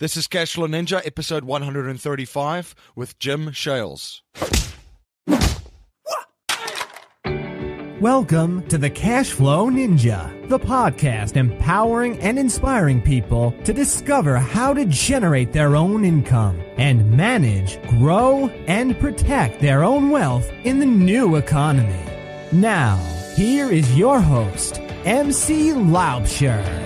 This is Cashflow Ninja, episode 135 with Jim Sheils. Welcome to the Cashflow Ninja, the podcast empowering and inspiring people to discover how to generate their own income and manage, grow, and protect their own wealth in the new economy. Now, here is your host, MC Laubscher.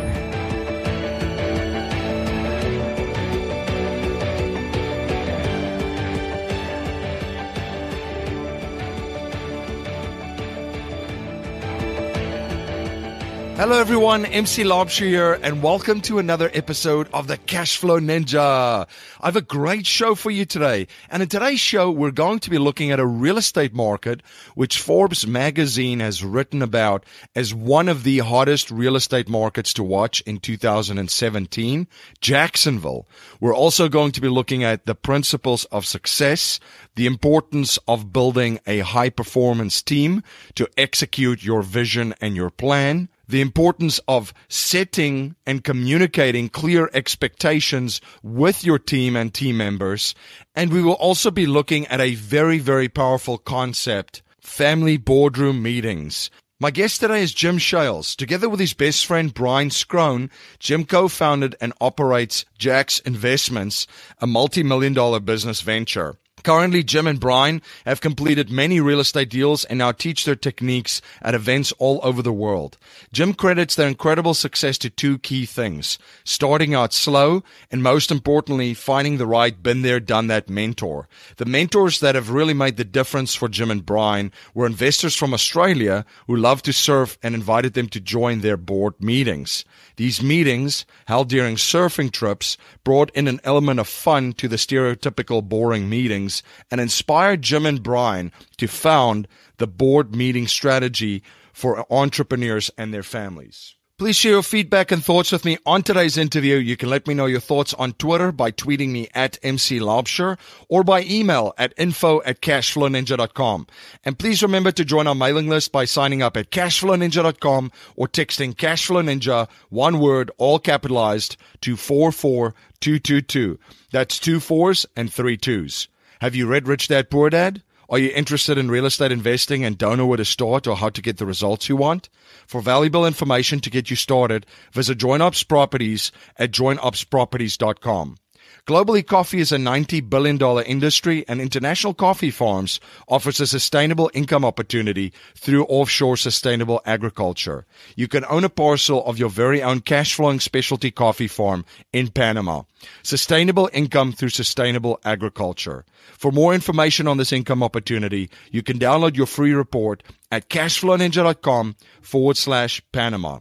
Hello everyone, MC Laubscher here, and welcome to another episode of the Cashflow Ninja. I have a great show for you today, and in today's show we're going to be looking at a real estate market which Forbes magazine has written about as one of the hottest real estate markets to watch in 2017, Jacksonville. We're also going to be looking at the principles of success, the importance of building a high-performance team to execute your vision and your plan, the importance of setting and communicating clear expectations with your team and team members. And we will also be looking at a very, very powerful concept, family boardroom meetings. My guest today is Jim Sheils. Together with his best friend, Brian Scrone, Jim co-founded and operates Jax Investments, a multi-million-dollar business venture. Currently, Jim and Brian have completed many real estate deals and now teach their techniques at events all over the world. Jim credits their incredible success to two key things: starting out slow and, most importantly, finding the right been there, done that mentor. The mentors that have really made the difference for Jim and Brian were investors from Australia who love to surf and invited them to join their board meetings. These meetings, held during surfing trips, brought in an element of fun to the stereotypical boring meetings and inspired Jim and Brian to found the board meeting strategy for entrepreneurs and their families. Please share your feedback and thoughts with me on today's interview. You can let me know your thoughts on Twitter by tweeting me at MC Laubscher or by email at info@cashflowninja.com. And please remember to join our mailing list by signing up at cashflowninja.com or texting Cashflow Ninja, one word, all capitalized, to 44222. That's 2 4s and 3 2s. Have you read Rich Dad Poor Dad? Are you interested in real estate investing and don't know where to start or how to get the results you want? For valuable information to get you started, visit JoinUps Properties at joinupsproperties.com. Globally, coffee is a $90 billion industry, and International Coffee Farms offers a sustainable income opportunity through offshore sustainable agriculture. You can own a parcel of your very own cash-flowing specialty coffee farm in Panama. Sustainable income through sustainable agriculture. For more information on this income opportunity, you can download your free report at cashflowninja.com/Panama.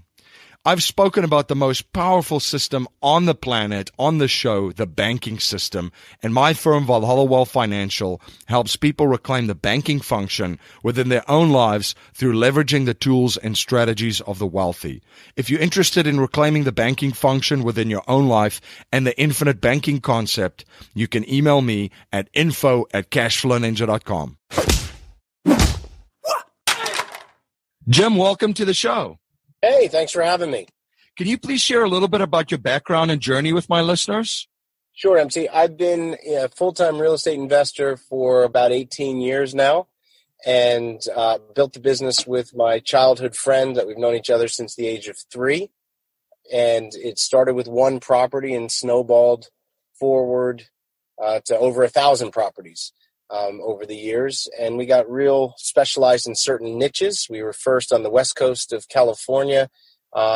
I've spoken about the most powerful system on the planet on the show, the banking system, and my firm, Valhalla Wealth Financial, helps people reclaim the banking function within their own lives through leveraging the tools and strategies of the wealthy. If you're interested in reclaiming the banking function within your own life and the infinite banking concept, you can email me at info@cashflowninja.com. Jim, welcome to the show. Hey, thanks for having me. Can you please share a little bit about your background and journey with my listeners? Sure, MC. I've been a full-time real estate investor for about 18 years now, and built the business with my childhood friend that we've known each other since the age of 3. And it started with one property and snowballed forward to over 1,000 properties over the years. And we got real specialized in certain niches. We were first on the west coast of California,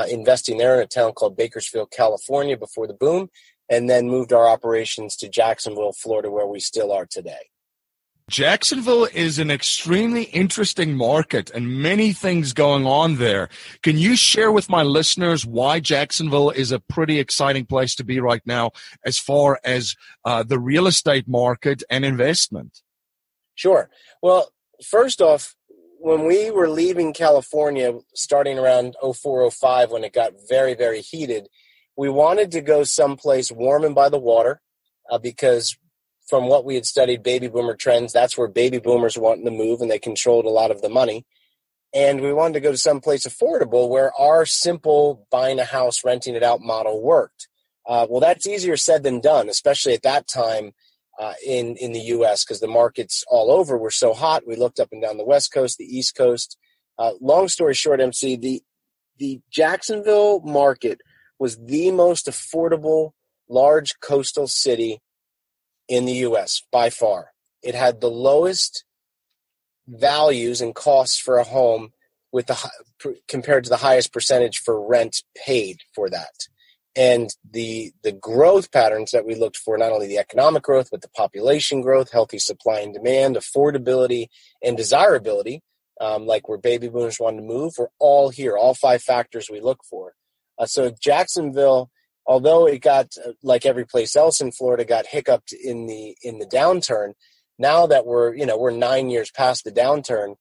investing there in a town called Bakersfield, California before the boom, and then moved our operations to Jacksonville, Florida, where we still are today. Jacksonville is an extremely interesting market and many things going on there. Can you share with my listeners why Jacksonville is a pretty exciting place to be right now as far as the real estate market and investment? Sure. Well, first off, when we were leaving California, starting around 04, 05, when it got very, very heated, we wanted to go someplace warm and by the water because from what we had studied baby boomer trends, that's where baby boomers wanted to move, and they controlled a lot of the money. And we wanted to go to someplace affordable where our simple buying a house, renting it out model worked. Well, that's easier said than done, especially at that time in the U.S. because the markets all over were so hot. We looked up and down the West Coast, the East Coast. Long story short, MC, the Jacksonville market was the most affordable large coastal city in the U.S. by far. It had the lowest values and costs for a home with compared to the highest percentage for rent paid for that. And the growth patterns that we looked for, not only the economic growth, but the population growth, healthy supply and demand, affordability, and desirability, like where baby boomers wanted to move, were all here, all 5 factors we look for. So Jacksonville, although it got, like every place else in Florida, got hiccuped in the downturn, now that we're 9 years past the downturn,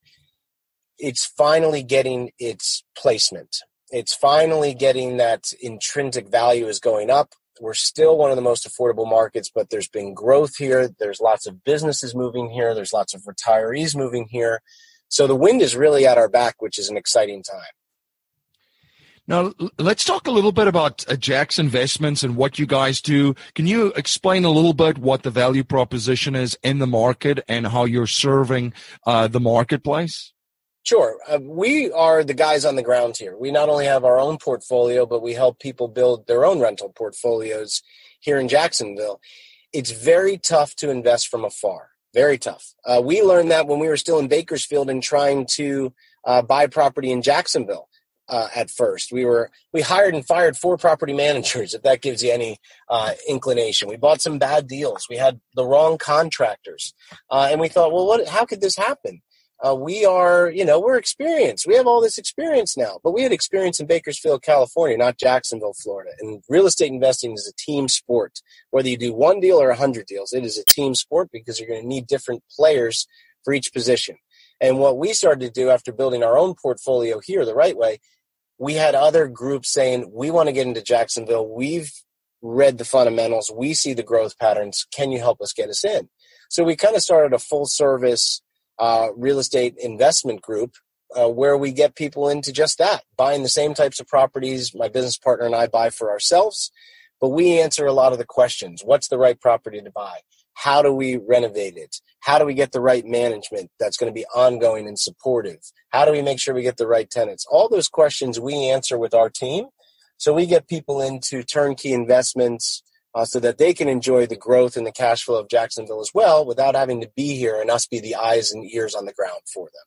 it's finally getting its placement. It's finally getting that intrinsic value is going up. We're still one of the most affordable markets, but there's been growth here. There's lots of businesses moving here. There's lots of retirees moving here. So the wind is really at our back, which is an exciting time. Now, let's talk a little bit about Jax Investments and what you guys do. Can you explain a little bit what the value proposition is in the market and how you're serving the marketplace? Sure. We are the guys on the ground here. We not only have our own portfolio, but we help people build their own rental portfolios here in Jacksonville. It's very tough to invest from afar. Very tough. We learned that when we were still in Bakersfield and trying to buy property in Jacksonville. At first, we hired and fired 4 property managers, if that gives you any inclination. We bought some bad deals. We had the wrong contractors, and we thought, well, how could this happen? We're experienced. We have all this experience now, but we had experience in Bakersfield, California, not Jacksonville, Florida. And real estate investing is a team sport. Whether you do 1 deal or 100 deals, it is a team sport because you're going to need different players for each position. And what we started to do after building our own portfolio here the right way, we had other groups saying, we want to get into Jacksonville. We've read the fundamentals. We see the growth patterns. Can you help us get us in? So we kind of started a full service real estate investment group where we get people into just that, buying the same types of properties my business partner and I buy for ourselves. But we answer a lot of the questions. What's the right property to buy? How do we renovate it? How do we get the right management that's going to be ongoing and supportive? How do we make sure we get the right tenants? All those questions we answer with our team. So we get people into turnkey investments so that they can enjoy the growth and the cash flow of Jacksonville as well without having to be here and us be the eyes and ears on the ground for them.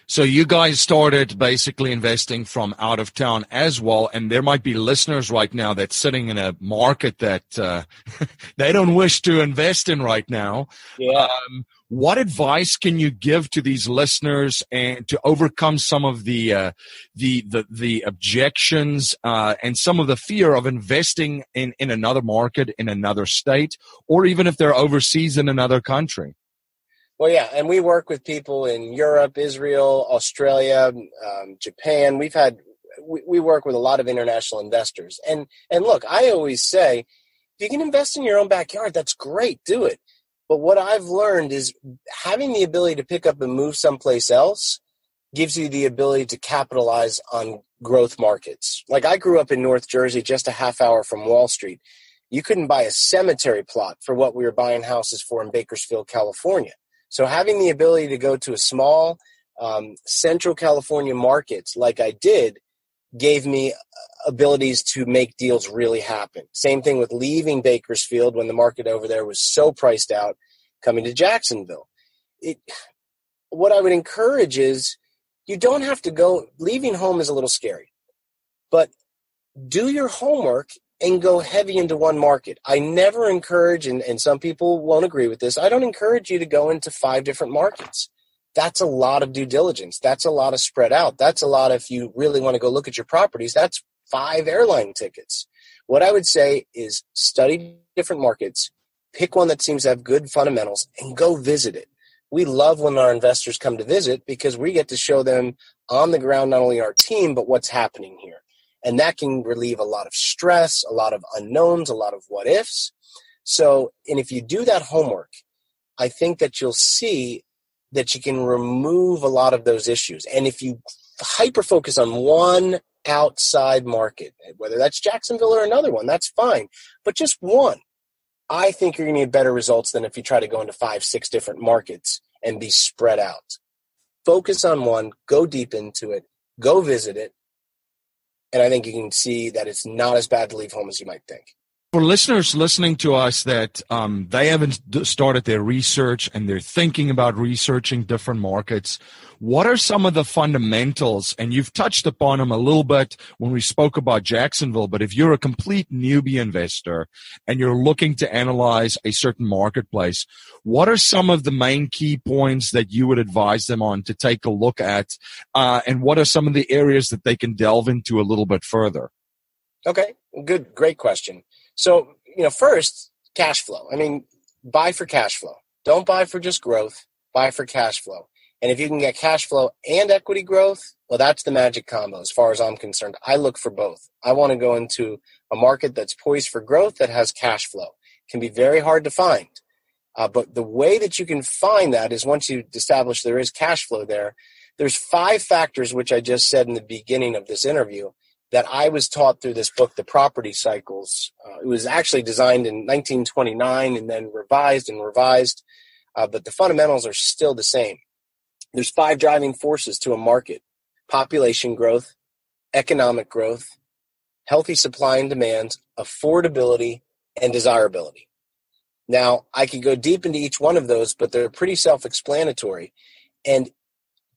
So you guys started basically investing from out of town as well, and there might be listeners right now that's sitting in a market that they don't wish to invest in right now. Yeah. What advice can you give to these listeners and to overcome some of the objections and some of the fear of investing in another market, in another state, or even if they're overseas in another country? Well, yeah, and we work with people in Europe, Israel, Australia, Japan. We work with a lot of international investors. And look, I always say, if you can invest in your own backyard, that's great, do it. But what I've learned is having the ability to pick up and move someplace else gives you the ability to capitalize on growth markets. Like I grew up in North Jersey, just a half hour from Wall Street. You couldn't buy a cemetery plot for what we were buying houses for in Bakersfield, California. So having the ability to go to a small Central California market like I did gave me abilities to make deals really happen. Same thing with leaving Bakersfield when the market over there was so priced out, coming to Jacksonville. What I would encourage is you don't have to go. Leaving home is a little scary, but do your homework and go heavy into one market. I never encourage, and some people won't agree with this, I don't encourage you to go into 5 different markets. That's a lot of due diligence. That's a lot of spread out. That's a lot, if you really want to go look at your properties, that's 5 airline tickets. What I would say is study different markets, pick one that seems to have good fundamentals, and go visit it. We love when our investors come to visit because we get to show them on the ground not only our team, but what's happening here. And that can relieve a lot of stress, a lot of unknowns, a lot of what ifs. So, and if you do that homework, I think that you'll see that you can remove a lot of those issues. And if you hyper focus on one outside market, whether that's Jacksonville or another one, that's fine. But just one, I think you're going to get better results than if you try to go into 5, 6 different markets and be spread out. Focus on one, go deep into it, go visit it. And I think you can see that it's not as bad to leave home as you might think. For listeners listening to us that they haven't started their research and they're thinking about researching different markets, what are some of the fundamentals? And you've touched upon them a little bit when we spoke about Jacksonville, but if you're a complete newbie investor and you're looking to analyze a certain marketplace, what are some of the main key points that you would advise them on to take a look at? And what are some of the areas that they can delve into a little bit further? Okay, great question. So, first, cash flow. I mean, buy for cash flow. Don't buy for just growth. Buy for cash flow. And if you can get cash flow and equity growth, well, that's the magic combo as far as I'm concerned. I look for both. I want to go into a market that's poised for growth that has cash flow. It can be very hard to find. But the way that you can find that is once you establish there is cash flow there, there's 5 factors, which I just said in the beginning of this interview, that I was taught through this book, The Property Cycles. It was actually designed in 1929 and then revised, but the fundamentals are still the same. There's 5 driving forces to a market: population growth, economic growth, healthy supply and demand, affordability, and desirability. Now, I could go deep into each one of those, but they're pretty self-explanatory. And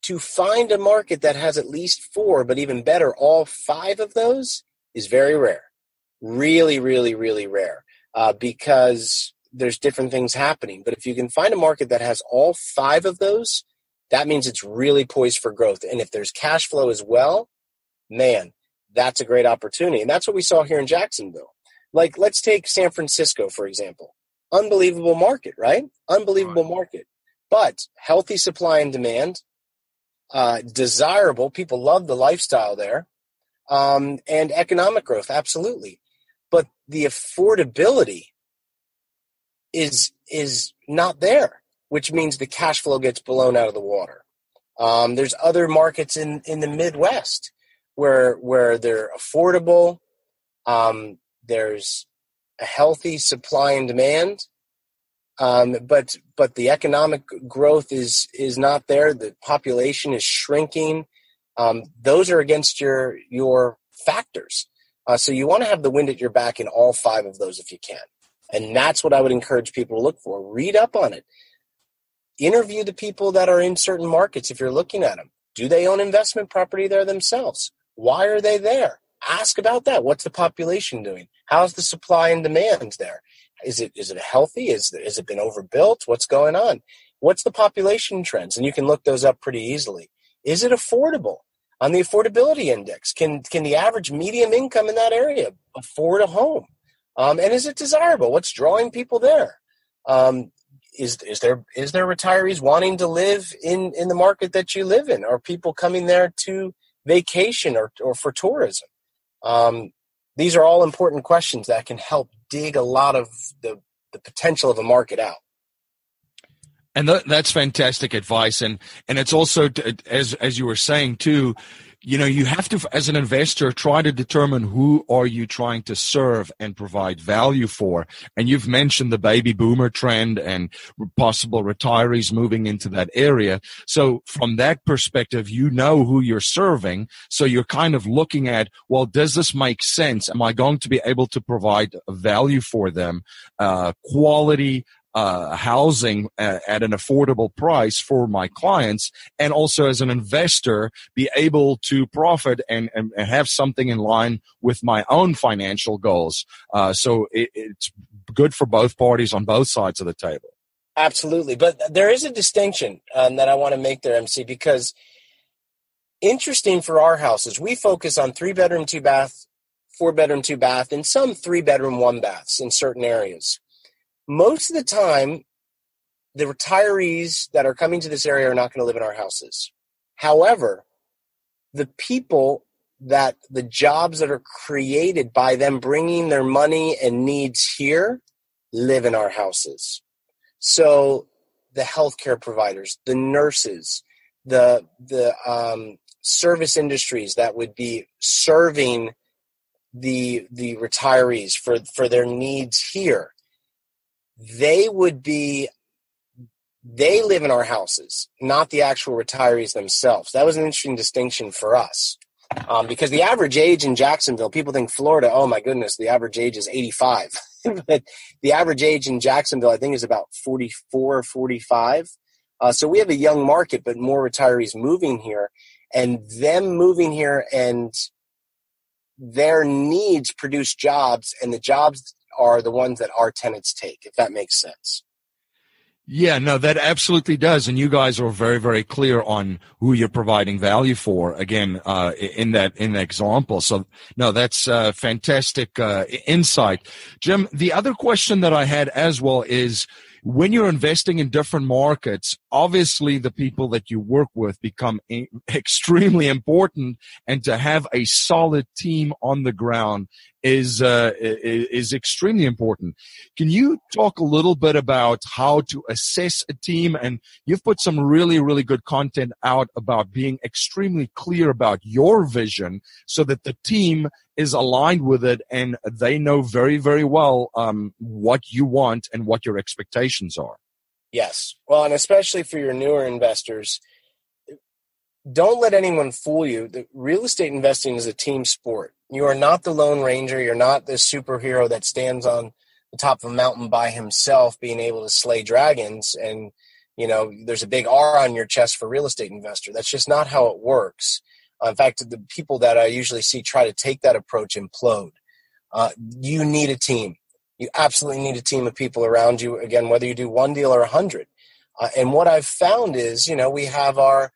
to find a market that has at least 4, but even better, all 5 of those is very rare. Really, really, really rare because there's different things happening. But if you can find a market that has all 5 of those, that means it's really poised for growth. And if there's cash flow as well, man, that's a great opportunity. And that's what we saw here in Jacksonville. Like, let's take San Francisco, for example. Unbelievable market, right? Unbelievable market. But healthy supply and demand, desirable. People love the lifestyle there. And economic growth, absolutely. But the affordability is not there, which means the cash flow gets blown out of the water. There's other markets in the Midwest where they're affordable. There's a healthy supply and demand. But the economic growth is not there. The population is shrinking. Those are against your factors. So you want to have the wind at your back in all 5 of those if you can. And that's what I would encourage people to look for. Read up on it. Interview the people that are in certain markets if you're looking at them. Do they own investment property there themselves? Why are they there? Ask about that. What's the population doing? How's the supply and demand there? Is it healthy? Has it been overbuilt? What's going on? What's the population trends? And you can look those up pretty easily. Is it affordable? On the affordability index, can the average medium income in that area afford a home? And is it desirable? What's drawing people there? Is there retirees wanting to live in the market that you live in? Are people coming there to vacation or for tourism? These are all important questions that can help dig a lot of the potential of a market out. And that's fantastic advice. And it's also, as you were saying too, you have to, as an investor, try to determine who are you trying to serve and provide value for. And you've mentioned the baby boomer trend and possible retirees moving into that area. So from that perspective, you know who you're serving. So you're kind of looking at, well, does this make sense? Am I going to be able to provide value for them, quality housing at an affordable price for my clients, and also as an investor be able to profit and have something in line with my own financial goals. So it's good for both parties on both sides of the table. Absolutely. But there is a distinction that I want to make there, MC, because interesting for our houses, we focus on 3-bedroom, 2-bath, 4-bedroom, 2-bath, and some 3-bedroom, 1-baths in certain areas. Most of the time, the retirees that are coming to this area are not going to live in our houses. However, the people the jobs that are created by them bringing their money and needs here live in our houses. So the healthcare providers, the nurses, the service industries that would be serving the retirees for their needs here, they live in our houses, not the actual retirees themselves. That was an interesting distinction for us. Because the average age in Jacksonville, people think Florida, oh my goodness, the average age is 85. But the average age in Jacksonville, I think, is about 44 or 45. So we have a young market, but more retirees moving here. And them moving here and their needs produce jobs, and the jobs are the ones that our tenants take, if that makes sense. Yeah, no, that absolutely does. And you guys are very, very clear on who you're providing value for, again, in that example. So, no, that's fantastic insight. Jim, the other question that I had as well is, when you're investing in different markets, obviously the people that you work with become extremely important, and to have a solid team on the ground is extremely important. Can you talk a little bit about how to assess a team? And you've put some really, really good content out about being extremely clear about your vision so that the team is aligned with it and they know very, very well what you want and what your expectations are. Yes. Well, and especially for your newer investors, don't let anyone fool you. The real estate investing is a team sport. You are not the Lone Ranger. You're not this superhero that stands on the top of a mountain by himself being able to slay dragons and, there's a big R on your chest for real estate investor. That's just not how it works. In fact, the people that I usually see try to take that approach implode. You need a team. You absolutely need a team of people around you, again, whether you do one deal or 100. And what I've found is, we have our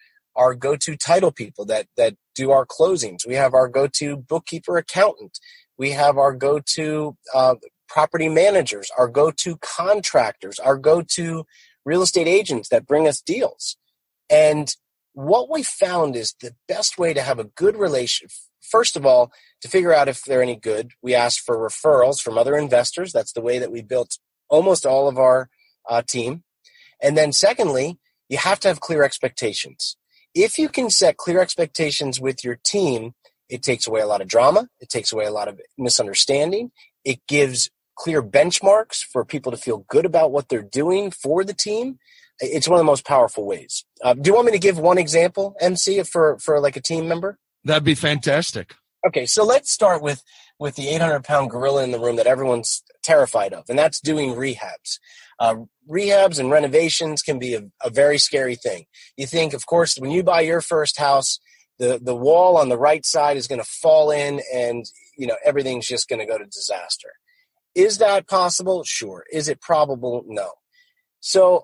go-to title people that do our closings. We have our go-to bookkeeper accountant. We have our go-to property managers, our go-to contractors, our go-to real estate agents that bring us deals. And what we found is the best way to have a good relationship, first of all, to figure out if they're any good, we ask for referrals from other investors. That's the way that we built almost all of our team. And then secondly, you have to have clear expectations. If you can set clear expectations with your team, it takes away a lot of drama. It takes away a lot of misunderstanding. It gives clear benchmarks for people to feel good about what they're doing for the team. It's one of the most powerful ways. Do you want me to give one example, MC, for like a team member? That'd be fantastic. Okay, so let's start with the 800-pound gorilla in the room that everyone's terrified of, and that's doing rehabs. Rehabs and renovations can be a very scary thing. You think, of course, when you buy your first house, the wall on the right side is going to fall in and, everything's just going to go to disaster. Is that possible? Sure. Is it probable? No. So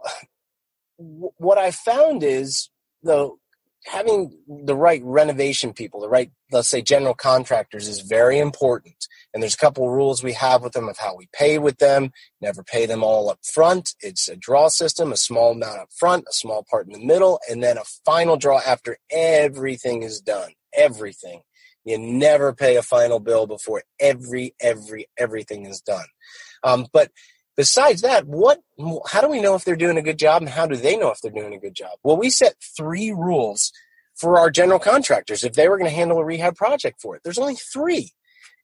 what I found is, though, having the right renovation people, the right, let's say, general contractors is very important. And there's a couple of rules we have with them of how we pay with them. Never pay them all up front. It's a draw system, a small amount up front, a small part in the middle, and then a final draw after everything is done. Everything. You never pay a final bill before everything is done. But besides that, how do we know if they're doing a good job, and how do they know if they're doing a good job? Well, we set 3 rules for our general contractors if they were going to handle a rehab project for it. There's only 3.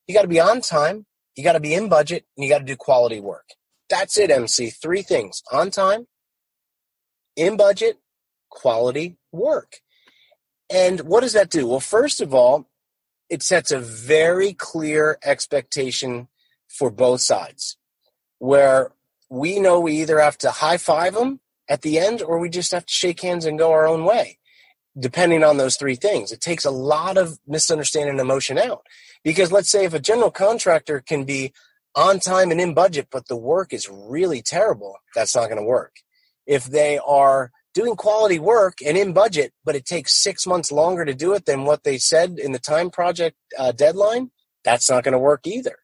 You got to be on time, you got to be in budget, and you got to do quality work. That's it, MC. 3 things: on time, in budget, quality work. And what does that do? Well, first of all, it sets a very clear expectation for both sides, where we know we either have to high-five them at the end or we just have to shake hands and go our own way, depending on those 3 things. It takes a lot of misunderstanding and emotion out. Because let's say if a general contractor can be on time and in budget, but the work is really terrible, that's not going to work. If they are doing quality work and in budget, but it takes 6 months longer to do it than what they said in the time project deadline, that's not going to work either.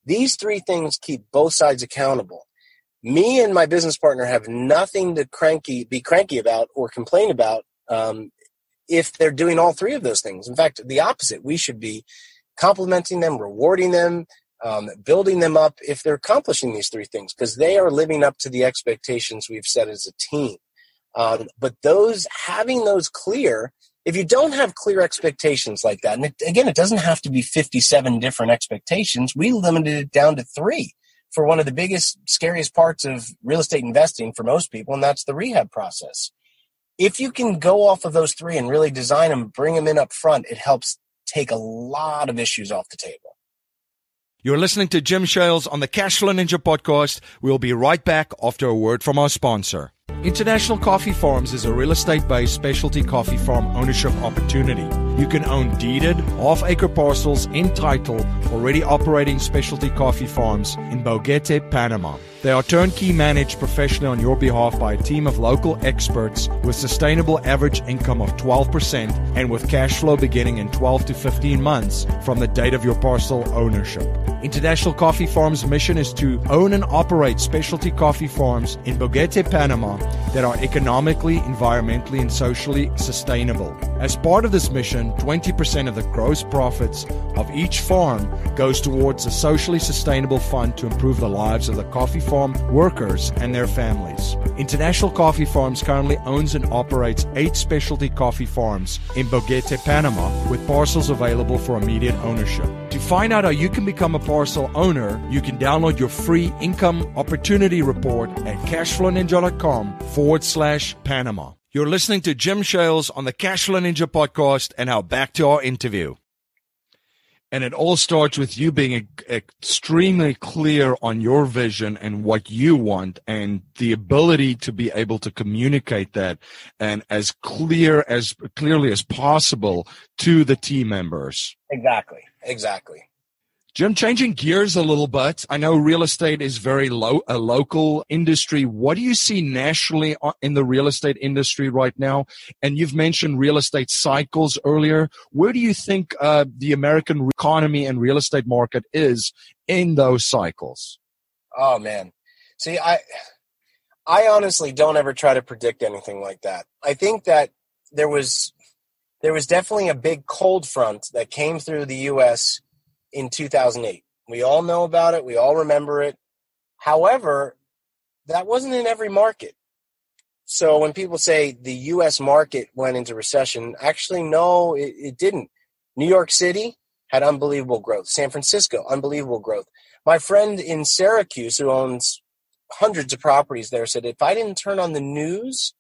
These 3 things keep both sides accountable. Me and my business partner have nothing to be cranky about or complain about if they're doing all 3 of those things. In fact, the opposite. We should be complimenting them, rewarding them, building them up if they're accomplishing these 3 things, because they are living up to the expectations we've set as a team. But having those clear, if you don't have clear expectations like that, and it doesn't have to be 57 different expectations. We limited it down to 3 for one of the biggest, scariest parts of real estate investing for most people, and that's the rehab process. If you can go off of those 3 and really design them, bring them in up front, it helps take a lot of issues off the table. You're listening to Jim Sheils on the Cashflow Ninja podcast. We'll be right back after a word from our sponsor. International Coffee Farms is a real estate-based specialty coffee farm ownership opportunity. You can own deeded, half-acre parcels in title, already operating specialty coffee farms in Boguete, Panama. They are turnkey managed professionally on your behalf by a team of local experts with sustainable average income of 12% and with cash flow beginning in 12 to 15 months from the date of your parcel ownership. International Coffee Farms' mission is to own and operate specialty coffee farms in Boguete, Panama that are economically, environmentally, and socially sustainable. As part of this mission, 20% of the gross profits of each farm goes towards a socially sustainable fund to improve the lives of the coffee farm workers and their families. International Coffee Farms currently owns and operates 8 specialty coffee farms in Boguete, Panama, with parcels available for immediate ownership. To find out how you can become a parcel owner, you can download your free income opportunity report at cashflowninja.com/Panama. You're listening to Jim Sheils on the Cashflow Ninja podcast, and now back to our interview. And it all starts with you being extremely clear on your vision and what you want, and the ability to be able to communicate that and as clearly as possible to the team members. Exactly. Jim, changing gears a little bit. I know real estate is a local industry. What do you see nationally in the real estate industry right now? And you've mentioned real estate cycles earlier. Where do you think the American economy and real estate market is in those cycles? Oh, man. See, I honestly don't ever try to predict anything like that. I think that there was definitely a big cold front that came through the U.S. in 2008. We all know about it. We all remember it. However, that wasn't in every market. So when people say the U.S. market went into recession, actually, no, it didn't. New York City had unbelievable growth. San Francisco, unbelievable growth. My friend in Syracuse, who owns hundreds of properties there, said, if I didn't turn on the news,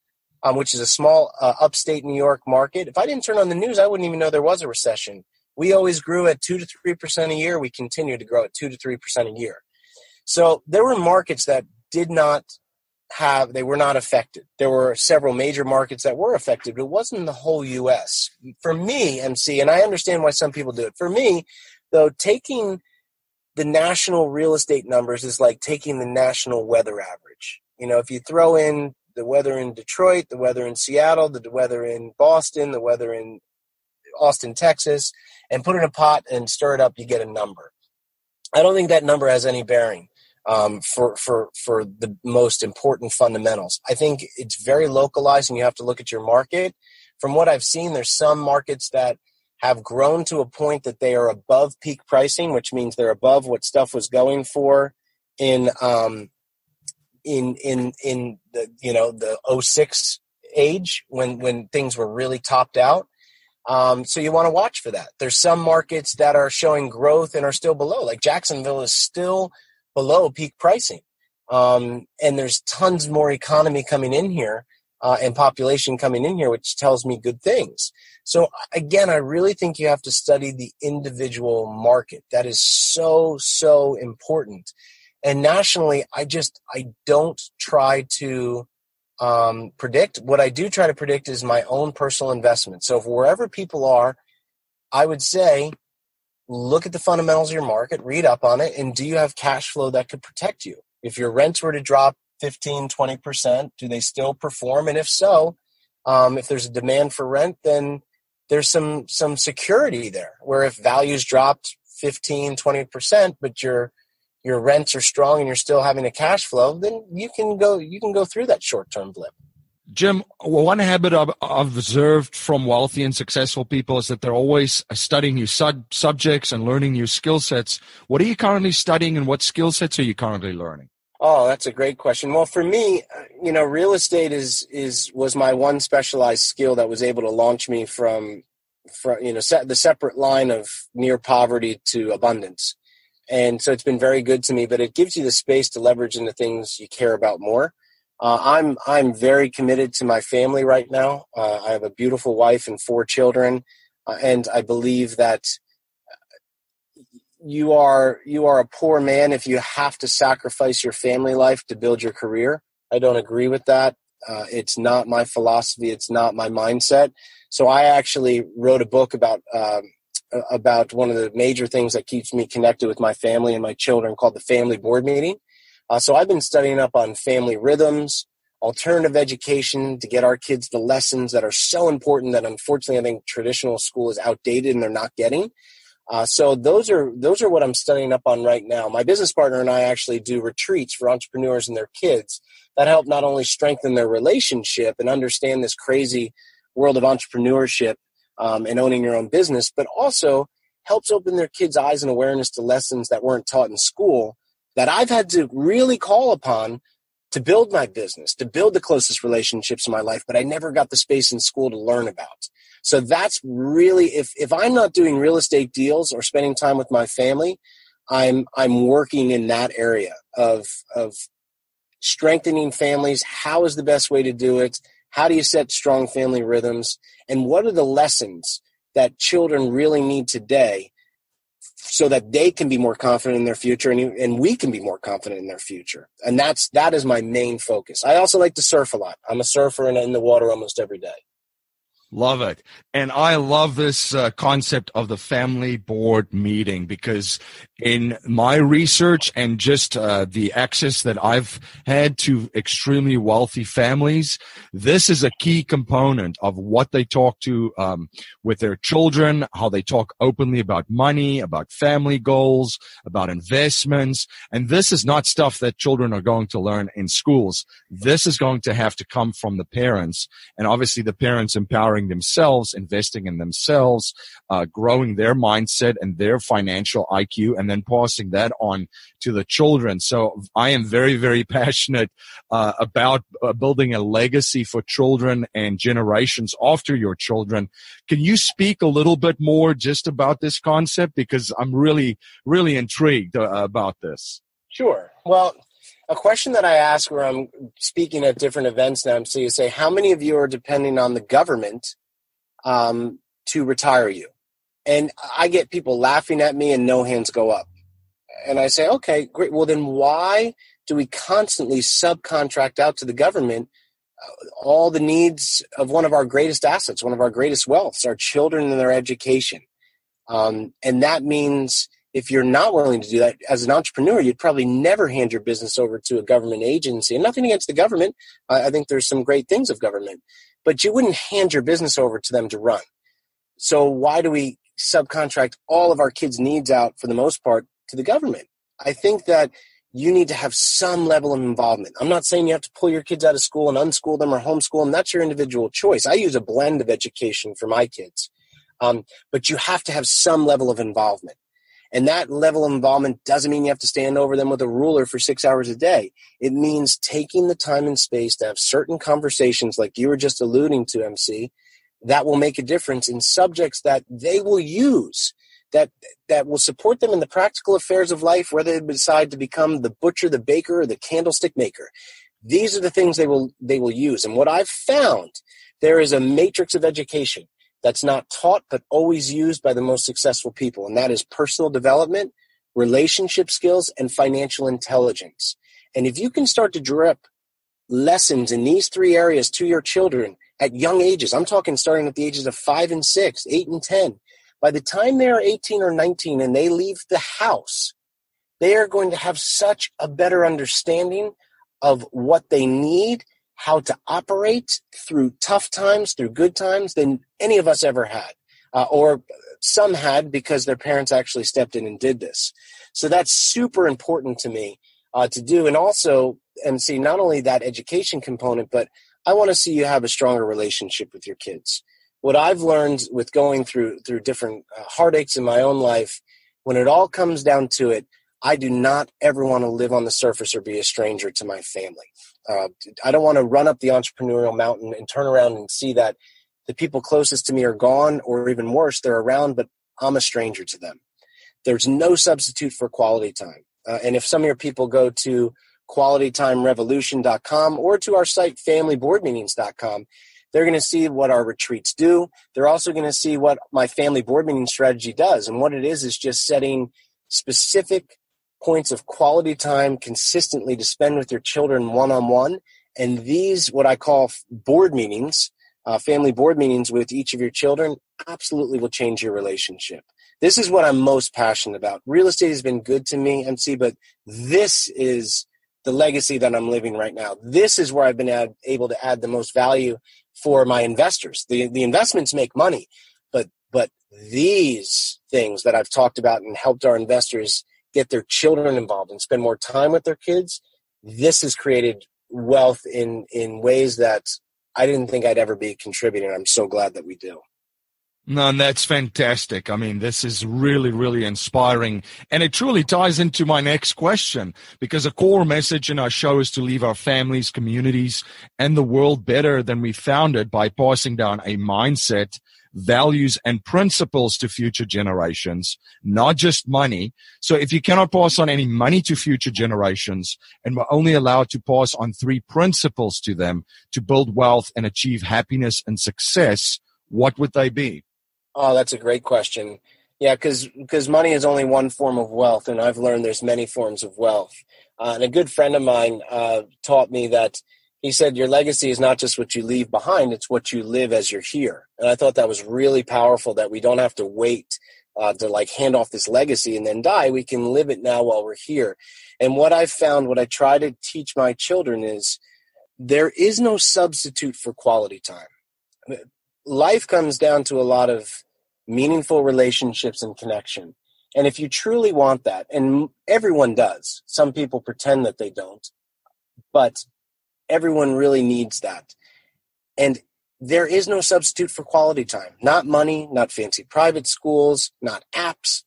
which is a small upstate New York market, if I didn't turn on the news, I wouldn't even know there was a recession. We always grew at 2 to 3% a year. We continue to grow at 2 to 3% a year. So there were markets that they were not affected. There were several major markets that were affected, but it wasn't the whole U.S. For me, MC, and I understand why some people do it. For me, though, taking the national real estate numbers is like taking the national weather average. You know, if you throw in the weather in Detroit, the weather in Seattle, the weather in Boston, the weather in Austin, Texas, and put it in a pot and stir it up, you get a number. I don't think that number has any bearing for the most important fundamentals. I think it's very localized, and you have to look at your market. From what I've seen, there's some markets that have grown to a point that they are above peak pricing, which means they're above what stuff was going for in the 06 age when things were really topped out. So you want to watch for that. There's some markets that are showing growth and are still below. Like Jacksonville is still below peak pricing. And there's tons more economy coming in here and population coming in here, which tells me good things. So again, I really think you have to study the individual market. That is so, so important. And nationally, I don't try to predict. What I do try to predict is my own personal investment. So if wherever people are, I would say, look at the fundamentals of your market, read up on it, and do you have cash flow that could protect you? If your rents were to drop 15, 20%, do they still perform? And if so, if there's a demand for rent, then there's some security there, where if values dropped 15, 20%, but your rents are strong and you're still having a cash flow, then you can go through that short-term blip. Jim, one habit I've observed from wealthy and successful people is that they're always studying new subjects and learning new skill sets. What are you currently studying, and what skill sets are you currently learning? Oh, that's a great question. Well, for me, real estate was my one specialized skill that was able to launch me from the separate line of near poverty to abundance. And so it's been very good to me, but it gives you the space to leverage into things you care about more. I'm very committed to my family right now. I have a beautiful wife and 4 children, and I believe that you are a poor man if you have to sacrifice your family life to build your career. I don't agree with that. It's not my philosophy. It's not my mindset. So I actually wrote a book about one of the major things that keeps me connected with my family and my children, called The Family Board Meeting. So I've been studying up on family rhythms, alternative education to get our kids the lessons that are so important that unfortunately I think traditional school is outdated and they're not getting. So those are what I'm studying up on right now. My business partner and I actually do retreats for entrepreneurs and their kids that help not only strengthen their relationship and understand this crazy world of entrepreneurship and owning your own business, but also helps open their kids' eyes and awareness to lessons that weren't taught in school that I've had to really call upon to build my business, to build the closest relationships in my life, but I never got the space in school to learn about. So that's really, if I'm not doing real estate deals or spending time with my family, I'm working in that area of strengthening families. How is the best way to do it? How do you set strong family rhythms? And what are the lessons that children really need today so that they can be more confident in their future and we can be more confident in their future? And that is my main focus. I also like to surf a lot. I'm a surfer and in the water almost every day. Love it. And I love this concept of the family board meeting, because in my research and just the access that I've had to extremely wealthy families, this is a key component of what they talk to with their children, how they talk openly about money, about family goals, about investments. And this is not stuff that children are going to learn in schools. This is going to have to come from the parents, and obviously the parents empowering themselves, investing in themselves, growing their mindset and their financial IQ, and then passing that on to the children. So I am very, very passionate about building a legacy for children and generations after your children. Can you speak a little bit more just about this concept? Because I'm really, really intrigued about this. Sure. Well, a question that I ask where I'm speaking at different events now, so you say, how many of you are depending on the government to retire you? And I get people laughing at me and no hands go up. And I say, okay, great. Well, then why do we constantly subcontract out to the government all the needs of one of our greatest assets, one of our greatest wealths, our children and their education? And that means if you're not willing to do that as an entrepreneur, you'd probably never hand your business over to a government agency. And nothing against the government. I think there's some great things of government, but you wouldn't hand your business over to them to run. So why do we subcontract all of our kids' needs out, for the most part, to the government? I think that you need to have some level of involvement. I'm not saying you have to pull your kids out of school and unschool them or homeschool them. That's your individual choice. I use a blend of education for my kids. But you have to have some level of involvement. And that level of involvement doesn't mean you have to stand over them with a ruler for 6 hours a day. It means taking the time and space to have certain conversations like you were just alluding to, MC, that will make a difference in subjects that they will use, that will support them in the practical affairs of life, whether they decide to become the butcher, the baker, or the candlestick maker. These are the things they will use. And what I've found, there is a matrix of education that's not taught but always used by the most successful people, and that is personal development, relationship skills, and financial intelligence. And if you can start to drip lessons in these 3 areas to your children at young ages, I'm talking starting at the ages of 5 and 6, 8 and 10, by the time they are 18 or 19 and they leave the house, they are going to have such a better understanding of what they need, how to operate through tough times, through good times, than any of us ever had, or some had because their parents actually stepped in and did this. So that's super important to me to do. And also, MC, not only that education component, but I want to see you have a stronger relationship with your kids. What I've learned with going through different heartaches in my own life, when it all comes down to it, I do not ever want to live on the surface or be a stranger to my family. I don't want to run up the entrepreneurial mountain and turn around and see that the people closest to me are gone, or even worse, they're around, but I'm a stranger to them. There's no substitute for quality time. And if some of your people go to qualitytimerevolution.com or to our site familyboardmeetings.com, they're going to see what our retreats do. They're also going to see what my family board meeting strategy does. And what it is just setting specific points of quality time consistently to spend with your children one-on-one. And these, what I call board meetings, family board meetings with each of your children, absolutely will change your relationship. This is what I'm most passionate about. Real estate has been good to me, MC, but this is the legacy that I'm living right now. This is where I've been able to add the most value for my investors. The investments make money, but these things that I've talked about and helped our investors get their children involved and spend more time with their kids, this has created wealth in ways that I didn't think I'd ever be contributing. I'm so glad that we do. No, and that's fantastic. I mean, this is really, really inspiring. And it truly ties into my next question, because a core message in our show is to leave our families, communities, and the world better than we found it by passing down a mindset, values, and principles to future generations, not just money. So if you cannot pass on any money to future generations, and we're only allowed to pass on 3 principles to them to build wealth and achieve happiness and success, what would they be? Oh, that's a great question. Yeah, because money is only one form of wealth, and I've learned there's many forms of wealth. And a good friend of mine taught me that he said, your legacy is not just what you leave behind, it's what you live as you're here. And I thought that was really powerful, that we don't have to wait to hand off this legacy and then die. We can live it now while we're here. And what I've found, what I try to teach my children is there is no substitute for quality time. Life comes down to a lot of meaningful relationships and connection. And if you truly want that, and everyone does, some people pretend that they don't, but everyone really needs that. And there is no substitute for quality time. Not money, not fancy private schools, not apps.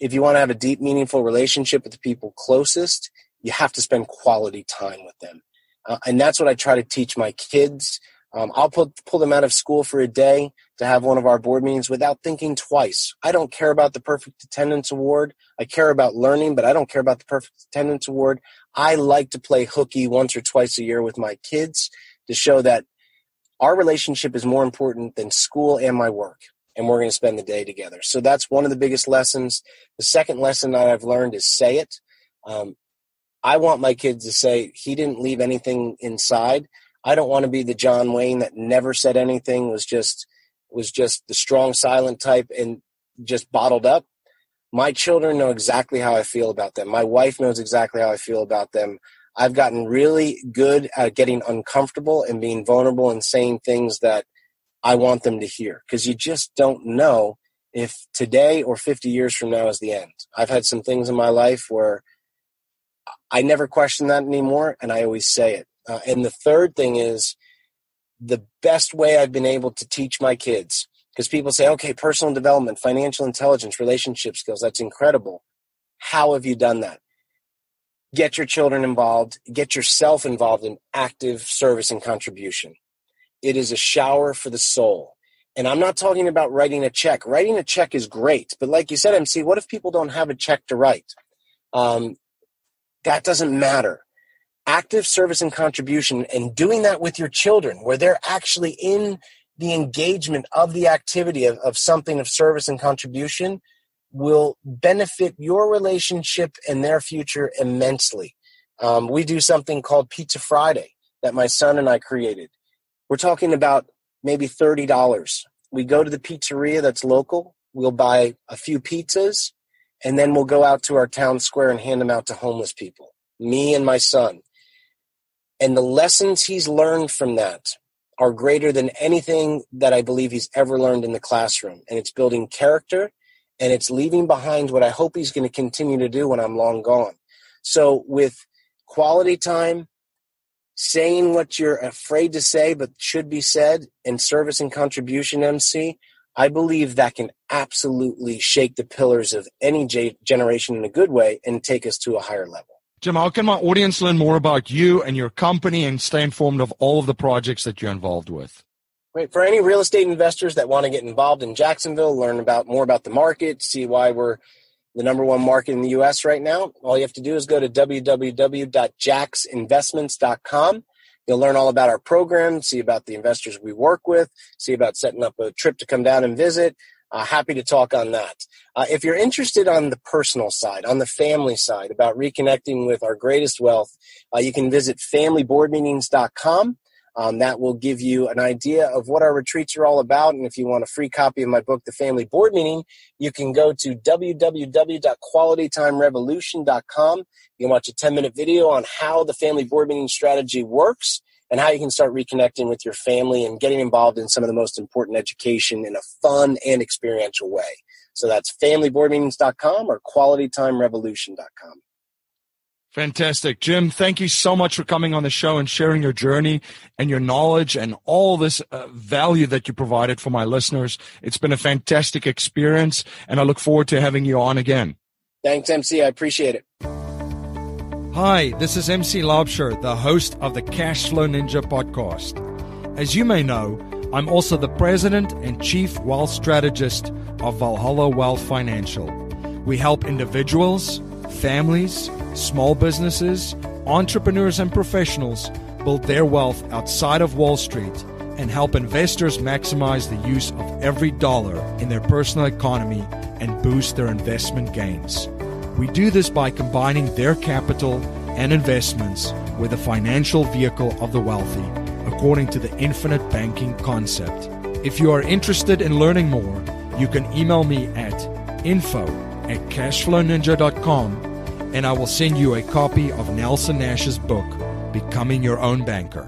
If you want to have a deep, meaningful relationship with the people closest, you have to spend quality time with them. And that's what I try to teach my kids. I'll pull them out of school for a day to have one of our board meetings without thinking twice. I don't care about the perfect attendance award. I care about learning, but I don't care about the perfect attendance award. I like to play hooky once or twice a year with my kids to show that our relationship is more important than school and my work, and we're going to spend the day together. So that's one of the biggest lessons. The second lesson that I've learned is say it. I want my kids to say, he didn't leave anything inside. I don't want to be the John Wayne that never said anything, was just the strong, silent type and just bottled up. My children know exactly how I feel about them. My wife knows exactly how I feel about them. I've gotten really good at getting uncomfortable and being vulnerable and saying things that I want them to hear, because you just don't know if today or 50 years from now is the end. I've had some things in my life where I never question that anymore, and I always say it. And the third thing is the best way I've been able to teach my kids, because people say, okay, personal development, financial intelligence, relationship skills, that's incredible. How have you done that? Get your children involved, get yourself involved in active service and contribution. It is a shower for the soul. And I'm not talking about writing a check. Writing a check is great. But like you said, MC, what if people don't have a check to write? That doesn't matter. Active service and contribution, and doing that with your children, where they're actually in the engagement of the activity of something of service and contribution, will benefit your relationship and their future immensely. We do something called Pizza Friday that my son and I created. We're talking about maybe $30. We go to the pizzeria that's local. We'll buy a few pizzas, and then we'll go out to our town square and hand them out to homeless people, me and my son. And the lessons he's learned from that are greater than anything that I believe he's ever learned in the classroom. And it's building character, and it's leaving behind what I hope he's going to continue to do when I'm long gone. So with quality time, saying what you're afraid to say but should be said, and service and contribution, MC, I believe that can absolutely shake the pillars of any generation in a good way and take us to a higher level. Jim, how can my audience learn more about you and your company and stay informed of all of the projects that you're involved with? Great. For any real estate investors that want to get involved in Jacksonville, learn more about the market, see why we're the number one market in the U.S. right now, all you have to do is go to www.jaxinvestments.com. You'll learn all about our program, see about the investors we work with, see about setting up a trip to come down and visit. Happy to talk on that. If you're interested on the personal side, on the family side, about reconnecting with our greatest wealth, you can visit familyboardmeetings.com. That will give you an idea of what our retreats are all about. And if you want a free copy of my book, The Family Board Meeting, you can go to www.qualitytimerevolution.com. You can watch a 10-minute video on how the family board meeting strategy works and how you can start reconnecting with your family and getting involved in some of the most important education in a fun and experiential way. So that's familyboardmeetings.com or qualitytimerevolution.com. Fantastic. Jim, thank you so much for coming on the show and sharing your journey and your knowledge and all this value that you provided for my listeners. It's been a fantastic experience, and I look forward to having you on again. Thanks, MC. I appreciate it. Hi, this is MC Laubscher, the host of the Cashflow Ninja podcast. As you may know, I'm also the president and chief wealth strategist of Valhalla Wealth Financial. We help individuals, families, small businesses, entrepreneurs, and professionals build their wealth outside of Wall Street and help investors maximize the use of every dollar in their personal economy and boost their investment gains. We do this by combining their capital and investments with the financial vehicle of the wealthy, according to the infinite banking concept. If you are interested in learning more, you can email me at info@cashflowninja.com and I will send you a copy of Nelson Nash's book, Becoming Your Own Banker.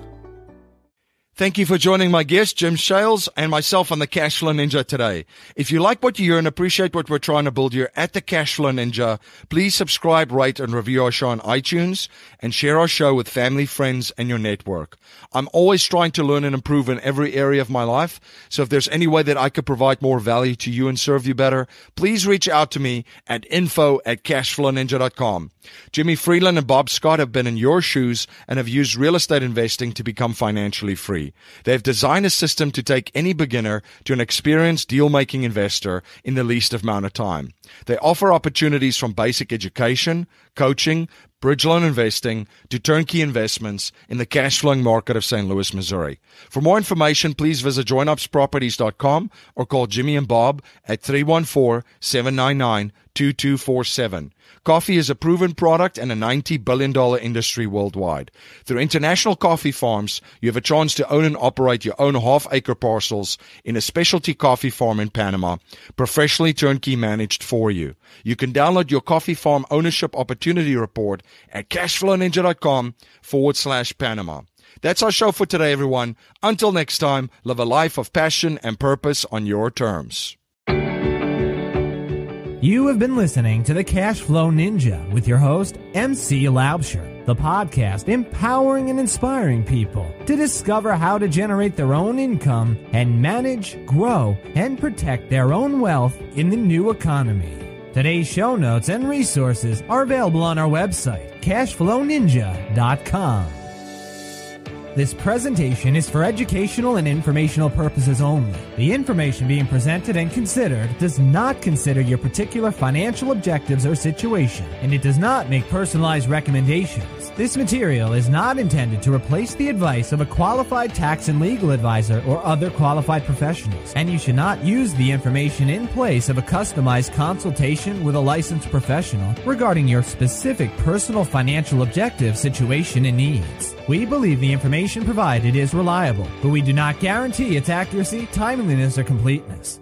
Thank you for joining my guest, Jim Sheils, and myself on the Cashflow Ninja today. If you like what you hear and appreciate what we're trying to build here at the Cashflow Ninja, please subscribe, rate, and review our show on iTunes and share our show with family, friends, and your network. I'm always trying to learn and improve in every area of my life, so if there's any way that I could provide more value to you and serve you better, please reach out to me at info@cashflowninja.com. Jimmy Freeland and Bob Scott have been in your shoes and have used real estate investing to become financially free. They've designed a system to take any beginner to an experienced deal-making investor in the least amount of time. They offer opportunities from basic education, coaching, bridge loan investing to turnkey investments in the cash-flowing market of St. Louis, Missouri. For more information, please visit joinupsproperties.com or call Jimmy and Bob at 314-799-2247. Coffee is a proven product and a $90 billion industry worldwide. Through International Coffee Farms, you have a chance to own and operate your own half-acre parcels in a specialty coffee farm in Panama, professionally turnkey managed for you. You can download your coffee farm ownership opportunity report at cashflowninja.com/Panama. That's our show for today, everyone. Until next time, live a life of passion and purpose on your terms. You have been listening to the Cashflow Ninja with your host, MC Laubscher, the podcast empowering and inspiring people to discover how to generate their own income and manage, grow, and protect their own wealth in the new economy. Today's show notes and resources are available on our website, cashflowninja.com. This presentation is for educational and informational purposes only. The information being presented and considered does not consider your particular financial objectives or situation, and it does not make personalized recommendations. This material is not intended to replace the advice of a qualified tax and legal advisor or other qualified professionals, and you should not use the information in place of a customized consultation with a licensed professional regarding your specific personal financial objective, situation, and needs. We believe the information provided is reliable, but we do not guarantee its accuracy, timeliness, or completeness.